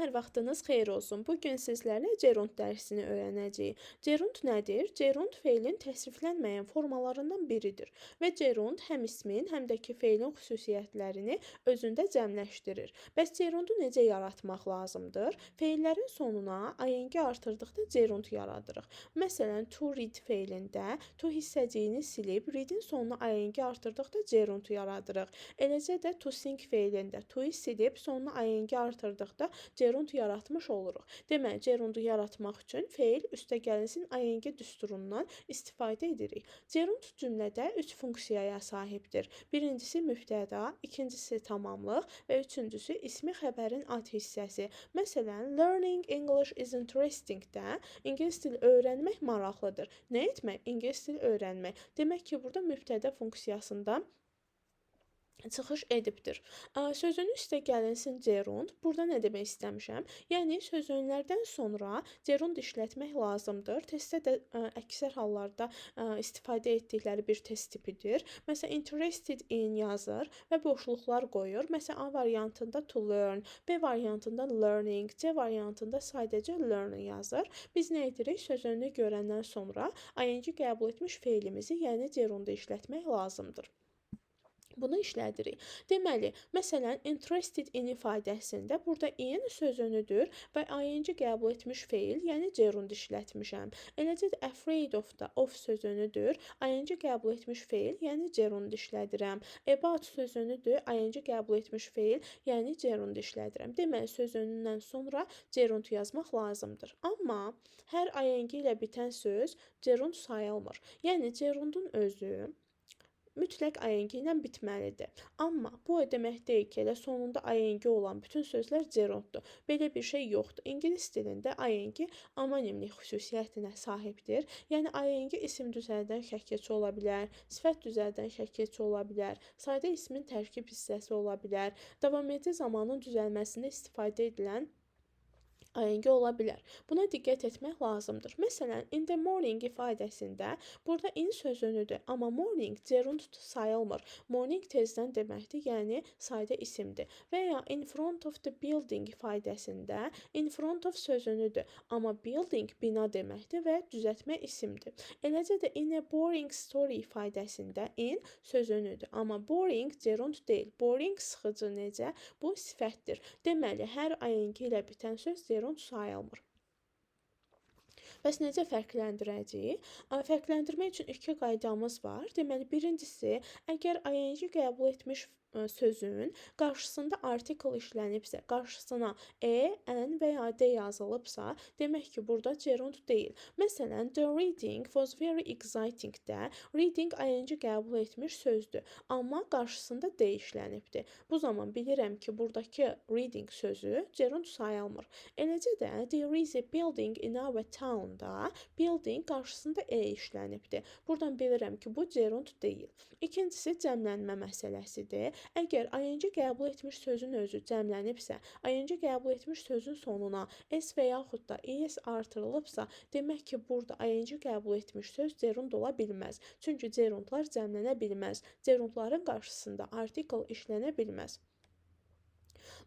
Hər vaxtınız xeyir olsun. Bu gün sizlərlə gerund dərsini öyrənəcəyik. Gerund nədir? Gerund feilin təsriflənməyən formalarından biridir və gerund həm ismin, həm də ki feilin xüsusiyyətlərini özündə cəmləşdirir. Bəs gerundu necə yaratmaq lazımdır? Feillərin sonuna ing artırdıqda gerund yaradırıq. Məsələn, to read feilində to hissəciyini silib readin sonuna ing artırdıqda gerund yaradırıq. Eləcə də to sing feilində to-u silib sonuna ing artırdıqda gerund yaratmış oluruq. Deməli, gerundu yaratmaq üçün feil üstəgəlsin ing düsturundan istifadə edirik. Gerund cümlədə 3 funksiyaya sahibdir. Birincisi mübtəda, ikincisi tamamlıq və üçüncüsü ismi xəbərin ad hissəsi. Məsələn, learning English is interesting də ingilis dili öyrənmək maraqlıdır. Nə etmək? İngilis dili öyrənmək. Demək ki, burada mübtəda funksiyasında çıxış edibdir. Sözün üstəgəlsin gerund. Burada nə demək istəmişəm? Yəni sözünlərdən sonra gerund işlətmək lazımdır. Testdə də əksər hallarda istifadə etdikləri bir test tipidir. Məsələn, interested in yazır və boşluqlar qoyur. Məsələn, A variantında to learn, B variantında learning, C variantında sadəcə learn yazır. Biz nə edirik? Sözünü görəndən sonra ing qəbul etmiş feilimizi, yəni gerundu işlətmək lazımdır. Bunu işlədirik. Deməli, məsələn, interested in ifadəsində burada in sözünüdür və ing qəbul etmiş feil, yəni gerund işlətmişəm. Eləcə də afraid of da of sözünüdür, ing qəbul etmiş feil, yəni gerund işlədirəm. About sözünüdür, ing qəbul etmiş feil, yəni gerund işlədirəm. Deməli, sözünündən sonra gerund yazmaq lazımdır. Amma hər ing ilə bitən söz gerund sayılmır. Yəni, gerundun özü mütləq ing ilə bitməlidir. Amma bu o demək deyil ki, elə sonunda ing olan bütün sözlər gerunddur. Belə bir şey yoxdur. İngilis dilində ing amonimlik xüsusiyyətinə sahibdir. Yəni ing isim düzəldən şəkilçi ola bilər, sifət düzəldən şəkilçi ola bilər, sadə ismin tərkib hissəsi ola bilər, davamedici zamanın düzəlməsində istifadə edilən ing ola bilər. Buna diqqət etmək lazımdır. Məsələn, in the morning ifadəsində burada in sözünüdür, amma morning gerund sayılmır. Morning tezdən deməkdir, yəni sadə isimdir. Və ya in front of the building ifadəsində in front of sözünüdür, amma building bina deməkdir və düzəltmə isimdir. Eləcə də in a boring story ifadəsində in sözünüdür, amma boring gerund deyil. Boring sıxıcı necə? Bu sifətdir. Deməli, hər ing ilə bitən söz gerund sayılmır. Bəs necə fərqləndirəcəyik? Fərqləndirmək üçün iki qaydamız var. Deməli, birincisi, əgər ing qəbul etmiş sözün qarşısında artikl işlənibsə, qarşısına n və ya d yazılıbsa, demək ki, burada gerund deyil. Məsələn, the reading was very exciting də reading ing qəbul etmiş sözdür, amma qarşısında d işlənibdir. Bu zaman bilirəm ki, buradakı reading sözü gerund sayılmır. Eləcə də there is a building in our town da building qarşısında işlənibdir. Buradan bilirəm ki, bu gerund deyil. İkincisi cəmlənmə məsələsidir. Əgər ing qəbul etmiş sözün özü cəmlənibsə, ing qəbul etmiş sözün sonuna s və yaxud da es artırılıbsa, demək ki, burada ing qəbul etmiş söz gerund ola bilməz. Çünki gerundlar cəmlənə bilməz. Gerundların qarşısında artikl işlənə bilməz.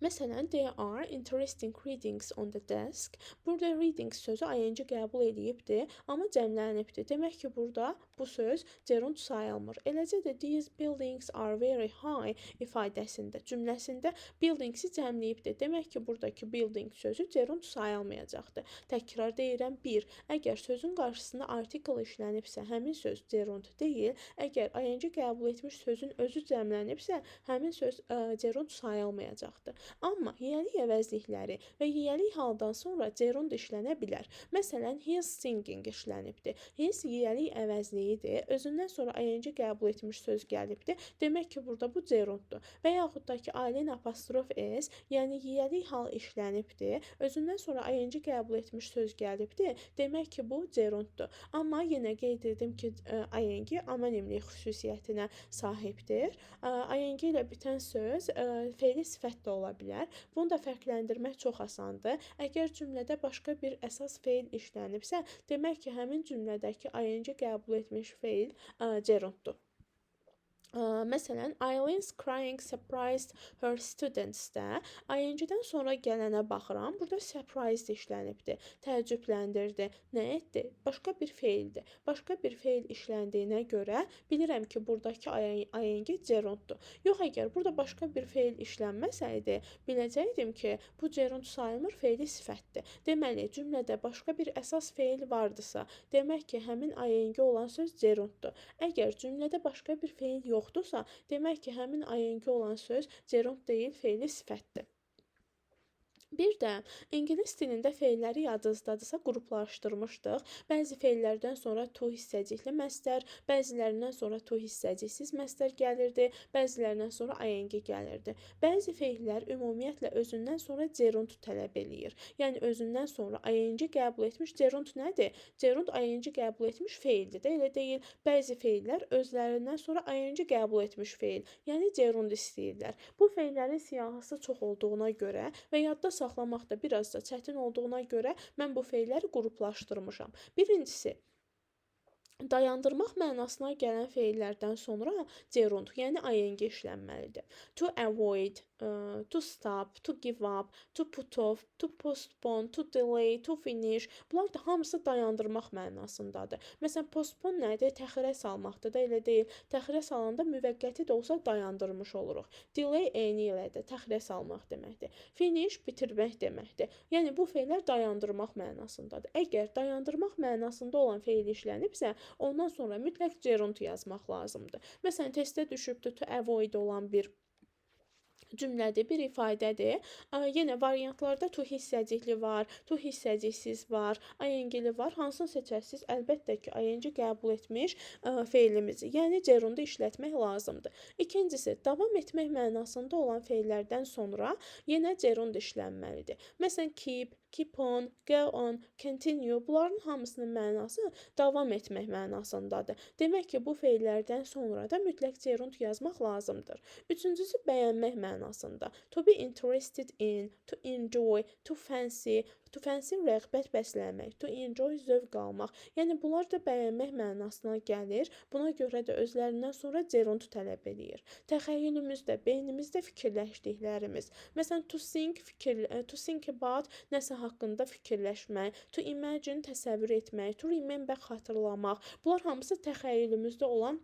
Məsələn, there are interesting readings on the desk. Burada reading sözü ing qəbul edibdir, amma cəmlənibdir. Demək ki, burada bu söz gerund sayılmır. Eləcə də these buildings are very high ifadəsində, cümləsində buildingsi cəmləyibdir. Demək ki, buradakı building sözü gerund sayılmayacaqdır. Təkrar deyirəm, 1. Əgər sözün qarşısında artikl işlənibsə, həmin söz gerund deyil. Əgər ing qəbul etmiş sözün özü cəmlənibsə, həmin söz gerund sayılmayacaqdır. Amma yiyəlik əvəzlikləri və yiyəlik haldan sonra gerund işlənə bilər. Məsələn, he is singing işlənibdir. His yiyəlik əvəzliyidir. Özündən sonra ing qəbul etmiş söz gəlibdir. Demək ki, burada bu gerunddur. Və yaxud da ki, ailen apostrof s, yəni yiyəlik hal işlənibdir. Özündən sonra ing qəbul etmiş söz gəlibdir. Demək ki, bu gerunddur. Amma yenə qeyd etdim ki, ing amonimlik xüsusiyyətinə sahibdir. ing ilə bitən söz feili sifət də ola bilər. Bunu da fərqləndirmək çox asandır. Əgər cümlədə başqa bir əsas feil işlənibsə, demək ki, həmin cümlədəki ing qəbul etmiş feil gerunddur. Məsələn, Eileen's crying surprised her students-də ing-dən sonra gələnə baxıram. Burada surprised işlənibdir, təəccübləndirdi. Nə etdi? Başqa bir feildir. Başqa bir feil işləndiyinə görə bilirəm ki, buradakı ing gerunddur. Yox, əgər burada başqa bir feil işlənməsəydi, biləcəkdim ki, bu gerund sayılmır, feili sifətdir. Deməli, cümlədə başqa bir əsas feil vardısa, demək ki, həmin ing olan söz gerunddur. Əgər cümlədə başqa bir feil yoxdursa, demək ki, həmin ing olan söz gerund deyil, feili sifətdir. Bir də ingilis dilində feilləri yadınızdadırsa qruplaşdırmışdıq. Bəzi feillərdən sonra to hissəcikli məstər, bəzilərindən sonra to hissəciksiz məstər gəlirdi, bəzilərindən sonra ing gəlirdi. Bəzi feillər ümumiyyətlə özündən sonra gerund tələb eləyir. Yəni özündən sonra ing qəbul etmiş gerund nədir? Gerund ing qəbul etmiş feildir də, elə deyil. Bəzi feillər özlərindən sonra ing qəbul etmiş feil, yəni gerund istəyirlər. Bu feillərin siyahısı çox olduğuna görə və yadda saxlamaq da biraz da çətin olduğuna görə mən bu feilləri qruplaşdırmışam. Birincisi, dayandırmaq mənasına gələn feillərdən sonra gerund, yəni ing işlənməlidir. To avoid, to stop, to give up, to put off, to postpone, to delay, to finish. Bunlar da hamısı dayandırmaq mənasındadır. Məsələn, postpone nədir? Təxirə salmaqdır da, elə deyil. Təxirə salanda müvəqqəti də olsa dayandırmış oluruq. Delay eyni elədir, təxirə salmaq deməkdir. Finish bitirmək deməkdir. Yəni bu feillər dayandırmaq mənasındadır. Əgər dayandırmaq mənasında olan feil işlənibsə, ondan sonra mütləq gerund yazmaq lazımdır. Məsələn, testdə düşübdür to avoid olan bir cümlədir, bir ifadədir. Yenə variantlarda to hissəcikli var, to hissəciksiz var, ing-li var. Hansını seçərsiniz? Əlbəttə ki, ing qəbul etmiş feilimizi, yəni gerundu işlətmək lazımdır. İkincisi, davam etmək mənasında olan feillərdən sonra yenə gerund işlənməlidir. Məsələn, keep on, go on, continue. Bunların hamısının mənası davam etmək mənasındadır. Demək ki, bu feillərdən sonra da mütləq gerund yazmaq lazımdır. Üçüncüsü, bəyənmək mənasında. To be interested in, to enjoy, to fancy. To fancy rəğbət bəsləmək, to enjoy zövq almaq. Yəni bunlar da bəyənmək mənasına gəlir. Buna görə də özlərindən sonra gerund tələb edir. Təxəyyülümüzdə, beynimizdə fikirləşdiklərimiz. Məsələn, to think about nəsə haqqında fikirləşmək, to imagine təsəvvür etmək, to remember xatırlamaq. Bunlar hamısı təxəyyülümüzdə olan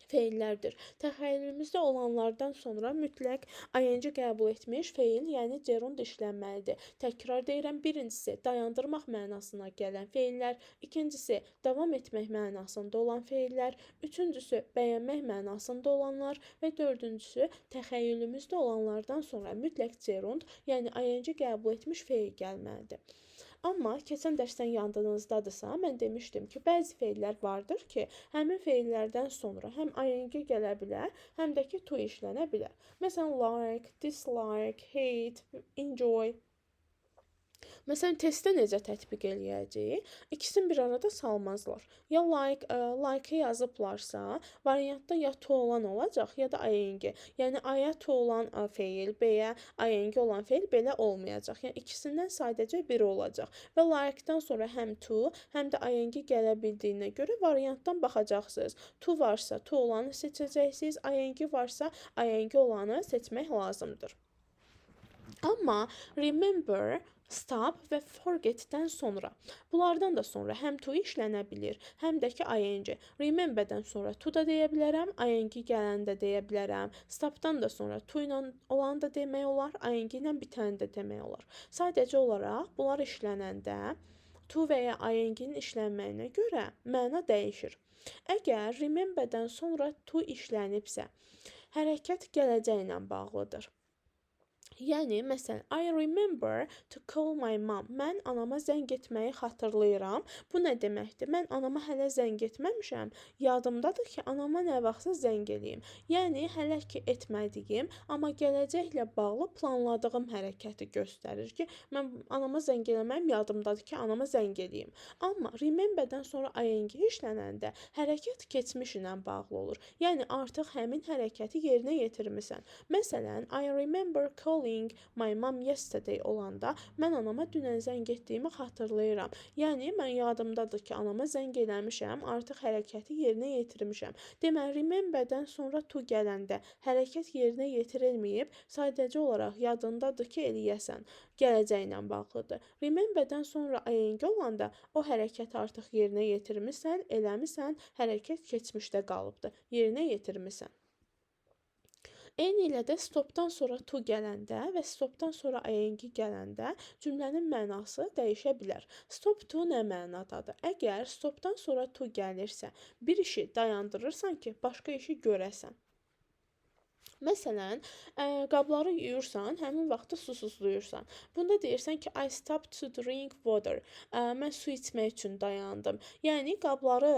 feillərdir. Təxəyyülümüzdə olanlardan sonra mütləq ing qəbul etmiş feil, yəni gerund işlənməlidir. Təkrar deyirəm, birincisi dayandırmaq mənasına gələn feillər, ikincisi davam etmək mənasında olan feillər, üçüncüsü bəyənmək mənasında olanlar və dördüncüsü təxəyyülümüzdə olanlardan sonra mütləq gerund, yəni ing qəbul etmiş feil gəlməlidir. Amma keçən dərsdən yadınızdadırsa, mən demişdim ki, bəzi feillər vardır ki, həmin feillərdən sonra həm ing gələ bilər, həm də ki, to işlənə bilər. Məsələn, like, dislike, hate, enjoy. Məsələn, testdə necə tətbiq eləyəcəyik? İkisini bir arada salmazlar. Ya like yazıblarsa, variantda ya to olan olacaq, ya da ing. Yəni aya to olan feil, b-yə ing olan feil belə olmayacaq. Yəni ikisindən sadəcə biri olacaq. Və like-dan sonra həm to, həm də ing gələ bildiyinə görə variantdan baxacaqsınız. To varsa to olanı seçəcəksiniz, ing varsa ing olanı seçmək lazımdır. Amma remember, stop və forget-dən sonra. Bunlardan da sonra həm to işlənə bilir, həm də ki ing. Remember-dən sonra to da deyə bilərəm, ing gələni də deyə bilərəm. Stop-dan da sonra to ilə olanı da demək olar, ing ilə bitəni də demək olar. Sadəcə olaraq bunlar işlənəndə to və ya ing-in işlənməyinə görə məna dəyişir. Əgər remember-dən sonra to işlənibsə, hərəkət gələcəklə bağlıdır. Yəni, məsələn, I remember to call my mom. Mən anama zəng etməyi xatırlayıram. Bu nə deməkdir? Mən anama hələ zəng etməmişəm. Yadımdadır ki, anama nə vaxtsa zəng eləyim. Yəni, hələ ki etmədiyim, amma gələcəklə bağlı planladığım hərəkəti göstərir ki, mən anama zəng eləməyim, yadımdadır ki, anama zəng eləyim. Amma remember-dən sonra ing işlənəndə hərəkət keçmiş ilə bağlı olur. Yəni, artıq həmin hərəkəti yerinə yetirmisən. Məsələn, I remember calling calling my mom yesterday olanda mən anama dünən zəng etdiyimi xatırlayıram. Yəni mən yadımdadır ki, anama zəng eləmişəm, artıq hərəkəti yerinə yetirmişəm. Deməli, remember-dən sonra to gələndə hərəkət yerinə yetirilməyib, sadəcə olaraq yadındadır ki, eləyəsən. Gələcəklə bağlıdır. Remember-dən sonra ing olanda o hərəkəti artıq yerinə yetirmisən, eləmisən, hərəkət keçmişdə qalıbdır. Yerinə yetirmisən. Eyni ilə də stopdan sonra to gələndə və stopdan sonra ing gələndə cümlənin mənası dəyişə bilər. Stop to nə mənadadır? Əgər stopdan sonra to gəlirsə, bir işi dayandırırsan ki, başqa işi görəsən. Məsələn, qabları yuyursan, həmin vaxtda susuzluyursan. Bunda deyirsən ki, I stopped to drink water. Mən su içmək üçün dayandım. Yəni, qabları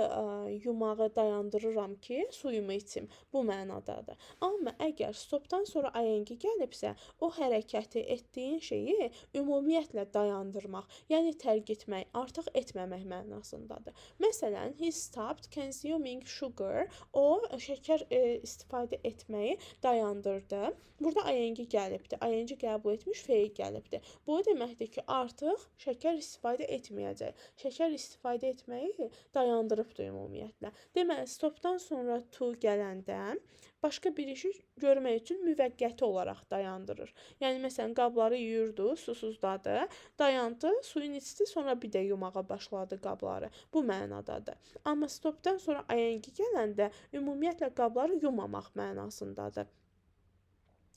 yumağı dayandırıram ki, suyumu içim. Bu mənadadır. Amma əgər stopdan sonra ing gəlibsə, o hərəkəti, etdiyin şeyi ümumiyyətlə dayandırmaq, yəni tərk etmək, artıq etməmək mənasındadır. Məsələn, he stopped consuming sugar. O, şəkər istifadə etməyi dayandırdı. Burada ing gəlibdir. Ing qəbul etmiş, feil gəlibdir. Bu deməkdir ki, artıq şəkər istifadə etməyəcək. Şəkər istifadə etməyi dayandırıbdır ümumiyyətlə. Deməli, stopdan sonra to gələndə başqa bir işi görmək üçün müvəqqəti olaraq dayandırır. Yəni, məsələn, qabları yuyurdu, susuzdadı, dayandı, suyun içdi, sonra bir də yumağa başladı qabları. Bu mənadadır. Amma stopdan sonra ing gələndə ümumiyyətlə qabları yumamaq mənasındadır.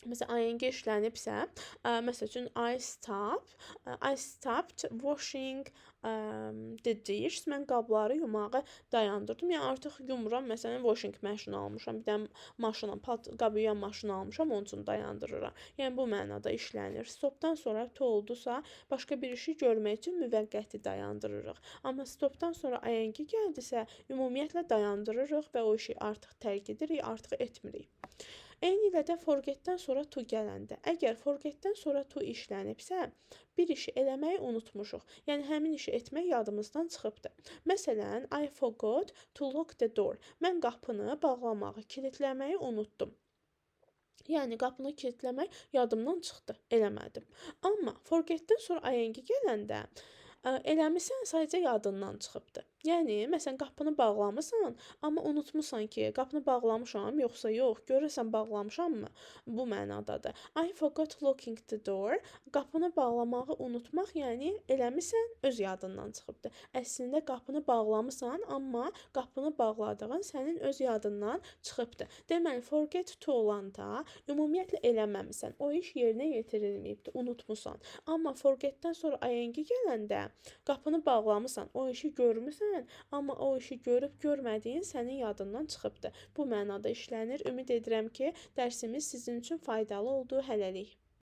Məsələn, ing işlənibsə, məsəl üçün I stopped washing the dish. Mən qabları yumağı dayandırdım. Yəni artıq yumuram. Məsələn, washing machine almışam. Bir də maşına, qabı yuyan maşını almışam, onun üçün dayandırıram. Yəni bu mənada işlənir. Stopdan sonra to oldusa, başqa bir işi görmək üçün müvəqqəti dayandırırıq. Amma stopdan sonra ing gəldisə, ümumiyyətlə dayandırırıq və o işi artıq tərk edirik, artıq etmirik. Eyni ilə də forgetdən sonra to gələndə. Əgər forgetdən sonra to işlənibsə, bir işi eləməyi unutmuşuq. Yəni həmin işi etmək yadımızdan çıxıbdır. Məsələn, I forgot to lock the door. Mən qapını bağlamağı, kilitləməyi unutdum. Yəni qapını kilitləmək yadımdan çıxdı, eləmədim. Amma forgetdən sonra ing gələndə eləmisən, sadəcə yadından çıxıbdır. Yəni, məsələn, qapını bağlamısan, amma unutmusan ki, qapını bağlamışam, yoxsa yox, görəsən bağlamışammı? Bu mənadadır. I forgot locking the door. Qapını bağlamağı unutmaq, yəni eləmisən, öz yadından çıxıbdır. Əslində qapını bağlamısan, amma qapını bağladığın sənin öz yadından çıxıbdır. Deməli, forget to olanda ümumiyyətlə eləməmisən. O iş yerinə yetirilməyibdir, unutmusan. Amma forgetdən sonra ing gələndə qapını bağlamısan, o işi görmüsən, amma o işi görüb görmədiyin sənin yadından çıxıbdır. Bu mənada işlənir. Ümid edirəm ki, dərsimiz sizin üçün faydalı oldu. Hələlik.